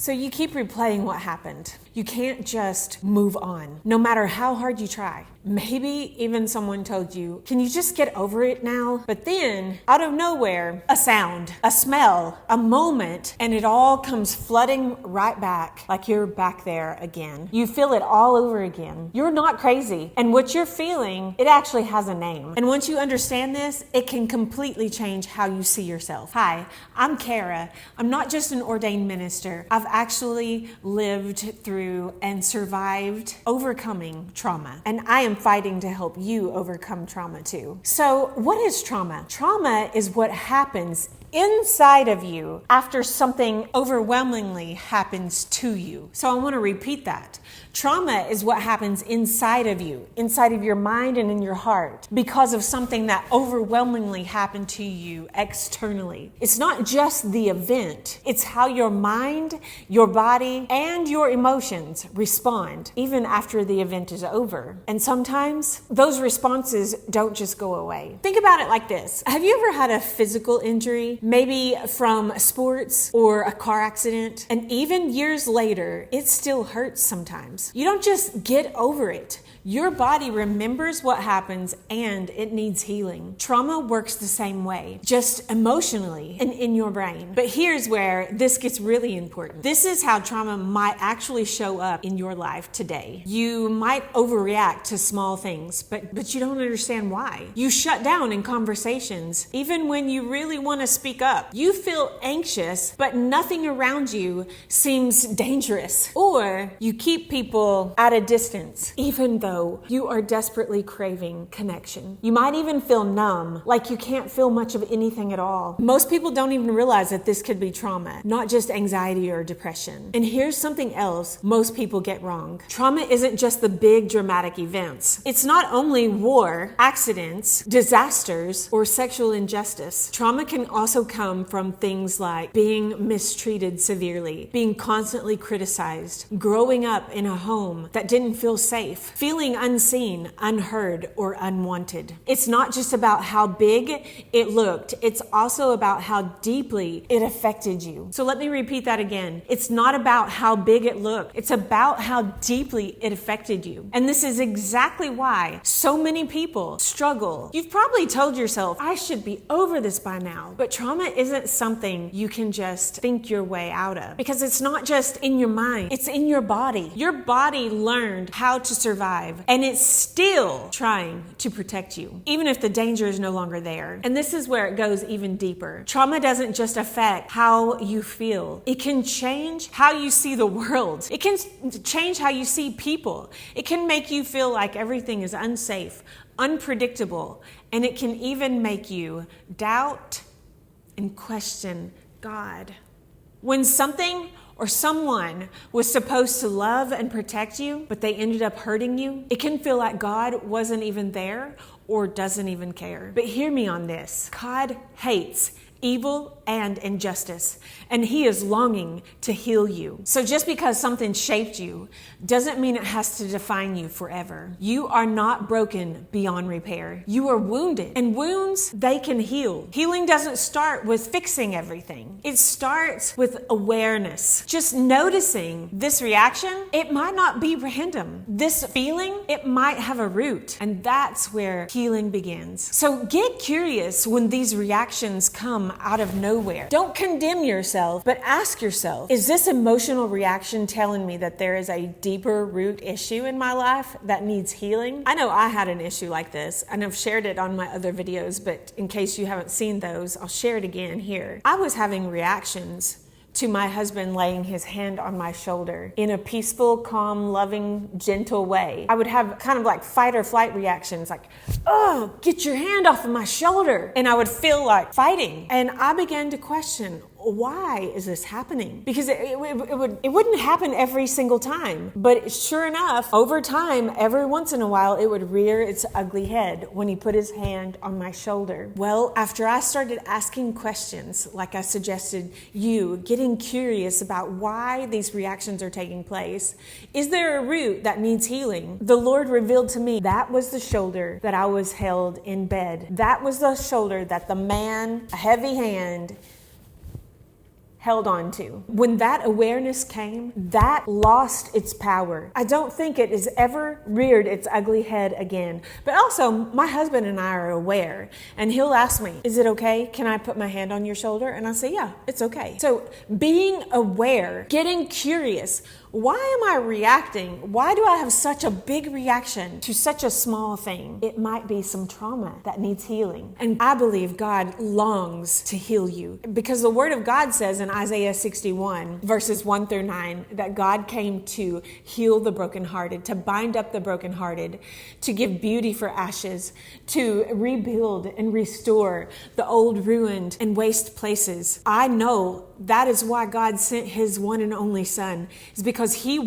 So you keep replaying what happened. You can't just move on, no matter how hard you try. Maybe even someone told you, can you just get over it now? But then, out of nowhere, a sound, a smell, a moment, and it all comes flooding right back, like you're back there again. You feel it all over again. You're not crazy. And what you're feeling, it actually has a name. And once you understand this, it can completely change how you see yourself. Hi, I'm Kara. I'm not just an ordained minister. I've actually lived through and survived overcoming trauma. And I am fighting to help you overcome trauma too. So what is trauma? Trauma is what happens inside of you after something overwhelmingly happens to you. So I want to repeat that. Trauma is what happens inside of you, inside of your mind and in your heart, because of something that overwhelmingly happened to you externally. It's not just the event, it's how your mind, your body, and your emotions respond, even after the event is over. And sometimes those responses don't just go away. Think about it like this. Have you ever had a physical injury, maybe from sports or a car accident, and even years later, it still hurts sometimes? You don't just get over it. Your body remembers what happens and it needs healing. Trauma works the same way, just emotionally and in your brain. But here's where this gets really important. This is how trauma might actually show up in your life today. You might overreact to small things, but you don't understand why. You shut down in conversations, even when you really want to speak up. You feel anxious, but nothing around you seems dangerous. Or you keep people at a distance, even though you are desperately craving connection. You might even feel numb, like you can't feel much of anything at all. Most people don't even realize that this could be trauma, not just anxiety or depression. And here's something else most people get wrong. Trauma isn't just the big dramatic events. It's not only war, accidents, disasters, or sexual injustice. Trauma can also come from things like being mistreated severely, being constantly criticized, growing up in a home that didn't feel safe, feeling unseen, unheard, or unwanted. It's not just about how big it looked, it's also about how deeply it affected you. So let me repeat that again. It's not about how big it looked, it's about how deeply it affected you. And this is exactly why so many people struggle. You've probably told yourself, I should be over this by now. But trauma isn't something you can just think your way out of, because it's not just in your mind, it's in your body. Your body learned how to survive, and it's still trying to protect you, even if the danger is no longer there. And this is where it goes even deeper. Trauma doesn't just affect how you feel. It can change how you see the world. It can change how you see people. It can make you feel like everything is unsafe, unpredictable, and it can even make you doubt and question God. When something or someone was supposed to love and protect you, but they ended up hurting you, it can feel like God wasn't even there or doesn't even care. But hear me on this. God hates evil and injustice, and he is longing to heal you. So just because something shaped you doesn't mean it has to define you forever. You are not broken beyond repair. You are wounded, and wounds, they can heal. Healing doesn't start with fixing everything. It starts with awareness. Just noticing this reaction, it might not be random. This feeling, it might have a root, and that's where healing begins. So get curious when these reactions come out of nowhere. Don't condemn yourself, but ask yourself, is this emotional reaction telling me that there is a deeper root issue in my life that needs healing? I know I had an issue like this, and I've shared it on my other videos, but in case you haven't seen those, I'll share it again here. I was having reactions to my husband laying his hand on my shoulder in a peaceful, calm, loving, gentle way. I would have kind of like fight or flight reactions, like, oh, get your hand off of my shoulder. And I would feel like fighting. And I began to question, why is this happening? Because it wouldn't happen every single time. But sure enough, over time, every once in a while, it would rear its ugly head when he put his hand on my shoulder. Well, after I started asking questions, like I suggested you, getting curious about why these reactions are taking place, is there a root that needs healing? The Lord revealed to me that was the shoulder that I was held in bed. That was the shoulder that the man, a heavy hand, held on to. When that awareness came, that lost its power. I don't think it has ever reared its ugly head again. But also, my husband and I are aware, and he'll ask me, is it okay? Can I put my hand on your shoulder? And I say, yeah, it's okay. So being aware, getting curious, why am I reacting? Why do I have such a big reaction to such a small thing? It might be some trauma that needs healing. And I believe God longs to heal you, because the word of God says in Isaiah 61 verses 1-9 that God came to heal the brokenhearted, to bind up the brokenhearted, to give beauty for ashes, to rebuild and restore the old, ruined, and waste places. I know that is why God sent his one and only son, is because he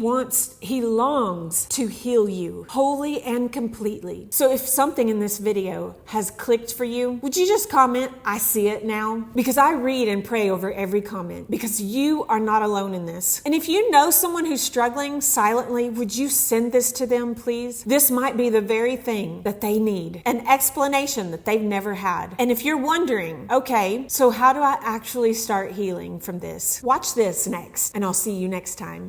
longs to heal you wholly and completely. So if something in this video has clicked for you, would you just comment, I see it now? Because I read and pray over every comment, because you are not alone in this. And if you know someone who's struggling silently, would you send this to them, please? This might be the very thing that they need, an explanation that they've never had. And if you're wondering, okay, so how do I actually start healing from this? Watch this next, and I'll see you next time.